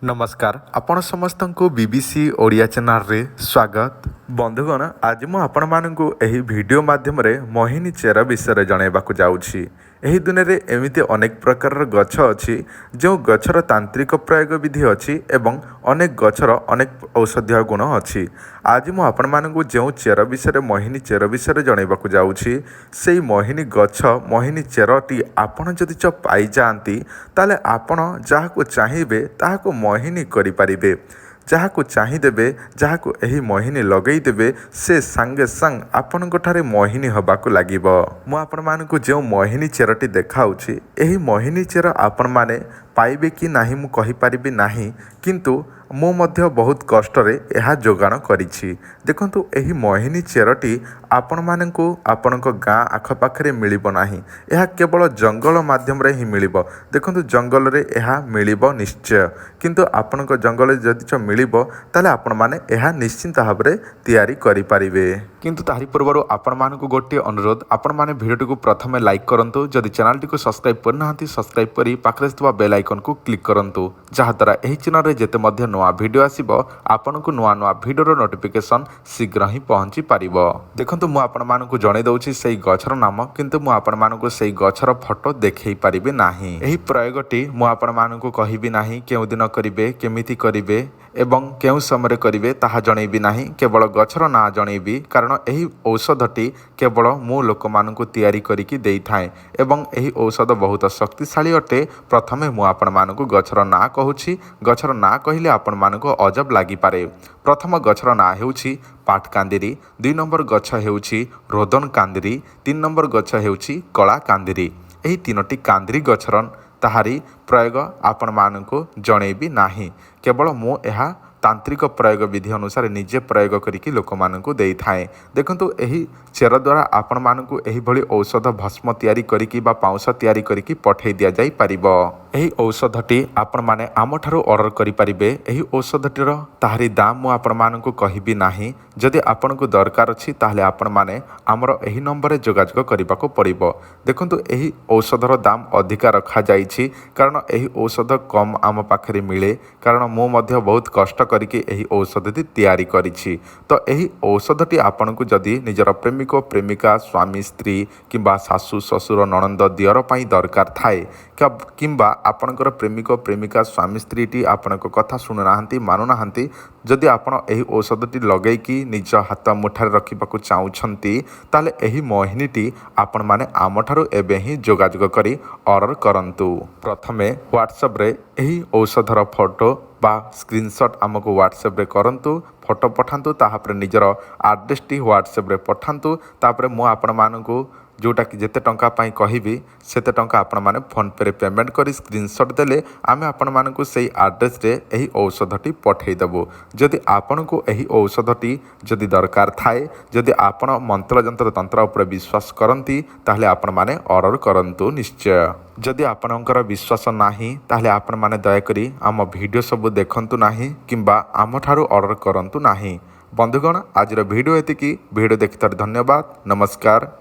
नमस्कार आपण समस्त को बीबीसी ओडिया चैनल रे स्वागत बंधुगण आज मु आपण मानकु एही वीडियो माध्यम रे मोहिनी चेर विषय जनइबाकु जाउछि। एही दुनिया रे एमिति अनेक प्रकार गछ अछि जो गछर तांत्रिक प्रयोग विधि अछि एवं अनेक गछर अनेक औषधीय गुण अछि। आज मु आपण मानकु जो चेर विषय मोहिनी चेर विषय जनइबाकु जाउछि सेही मोहिनी गछ मोहिनी चेरटी आपण जदि च पाई जाआंती ताले आपण जाहाको चाहिबे ताहाको मोहिनी करि पारिबे। जहाको चाहिदेबे जहाको एही मोहिनी लगेई देबे से सांगे सांग आपणको ठारे मोहिनी हबाकू लागिबो। मु आपण मानकु जो मोहिनी चेरटी देखाउछि एही मोहिनी चेर आपण माने पाइबे कि नाही मु कहि पारिबि नाही, किंतु मु मध्य बहुत कष्टरे एहा जोगाण करिछि। देखंतु एही मोहिनी चेरटी आपण मानकु आपणको गाँ आखपाखरे मिलिबो नाही, एहा केवल जंगल माध्यम रे ही मिलिबो। देखंतु जंगल रे एहा मिलिबो निश्चय, किंतु आपणको जंगल जदि च मिलिबो ताले आपण माने एहा निश्चिंत भाबरे तयारी करि पारिबे। किंतु तारि पूर्वरु आपण मानकु गोटे अनुरोध, आपण माने भिडियोटी को प्रथमे लाइक करंतु, जदि चैनल टी को सब्सक्राइब करनाहांती सब्सक्राइब करी पाखरे थिबा बेल आइकन को क्लिक करंतु, जहा द्वारा एही चैनल रे जेते मध्ये नवा वीडियो आसीबो आपनकु नवा नवा वीडियो नोटिफिकेशन शीघ्र ही पहुंची पारिबो। देखंतु मु आपण मानकु जणे दउछि सेही गछर नाम, किंतु मु आपण मानकु सेही गछर फोटो देखै पारिबे नाही। एही प्रयोगटी मु आपण मानकु कहिबि नाही केउ दिन करिवे, केमिति करिवे एवं केउ समय करिवे ताहा जणैबि नाही, केवल गछर ना जणैबि, कारण एही औषधटी केवल मु लोक मानकु तयारी करिकि देई थाए एवं एही औषध बहुत शक्तिशाली अटे। प्रथमे मु आपण मानकु गछर ना कहूछि, गछर ना कहिले आपण मानकु अजब लागि पारे। प्रथम गछर ना हेउछि पाटकांदिरी, 2 नंबर गछ हेउछि रोदन कांदिरी, 3 नंबर गछ हेउछि कला कांदिरी। एही तीनोटी कांदिरी गछरन ताहारी प्रयोग आपण मानकु जणैबि नाही, केवल मु एहा तांत्रिक प्रयोग विधि अनुसार निजे प्रयोग करिकि लोक मानकु देई थाए। देखंतु एही चेर द्वारा आपण मानकु एही भली औषध भस्म तयारी करिकि बा पाउंस तयारी करिकि पठेई दिया जाई परिबो। एही औषधटी आपण माने आम ठारू ऑर्डर करि परिबे। एही औषधटीर ताहारी दाम मु आपण मानकु कहिबि नाही, जदि आपनकु दरकार अछि ताहले आपण माने हमर एही नंबर रे जोगाजोग करिबाकू पड़िबो। देखंतु एही औषधर दाम अधिका रखा जाइछि, कारण एही औषध कम आम पाखरे मिले, कारण मु मध्य बहुत कष्ट करिकि एही औषधटी तयारी करिछि। तो एही औषधटी आपनकु जदि निजर प्रेमिक प्रेमिका स्वामी स्त्री किंबा सासु ससुर ननंद दियर पई दरकार थाए, किंबा आपणकर प्रेमिक प्रेमिका स्वामी स्त्रीटी आपणक कथा शुणु नाहांती मानु नाहांती, जदि आपण एही औषधटी लगेइकि निज हाथ मुठारे रखिबाकू चाहुछंती ताले एही मोहिनीटी आपण माने आम ठारू एबे ही जोगाजोग करी ऑर्डर करंतु। प्रथमे व्हाट्सएप रे एही औषधर फोटो बा स्क्रीनशॉट आमको व्हाट्सएप रे करंतु, फोटो पठांतु, ताहापर निजर एड्रेस टी व्हाट्सएप रे पठांतु। तापर मु आपण मानकु जोटा कि जेते टंका पाई कहिबी सेते टंका आपण माने फोन पे रे पेमेंट करी स्क्रीनशॉट देले आमे आपण मानकु सेही एड्रेस रे एही औषधटी पठेई देबो। जदि आपनकु एही औषधटी जदि दरकार थाए, जदि आपण मंत्र जंत्र तंत्र उपर विश्वास करंती ताहले आपण माने ऑर्डर करंतु निश्चय। जदि आपणकर विश्वास नाही ताहले आपण माने दया करी आम वीडियो सब देखंतु नाही किंबा आम ठारू ऑर्डर करंतु नाही। बंधुगण आज वीडियो एतिकी, वीडियो देखिथार धन्यवाद। नमस्कार।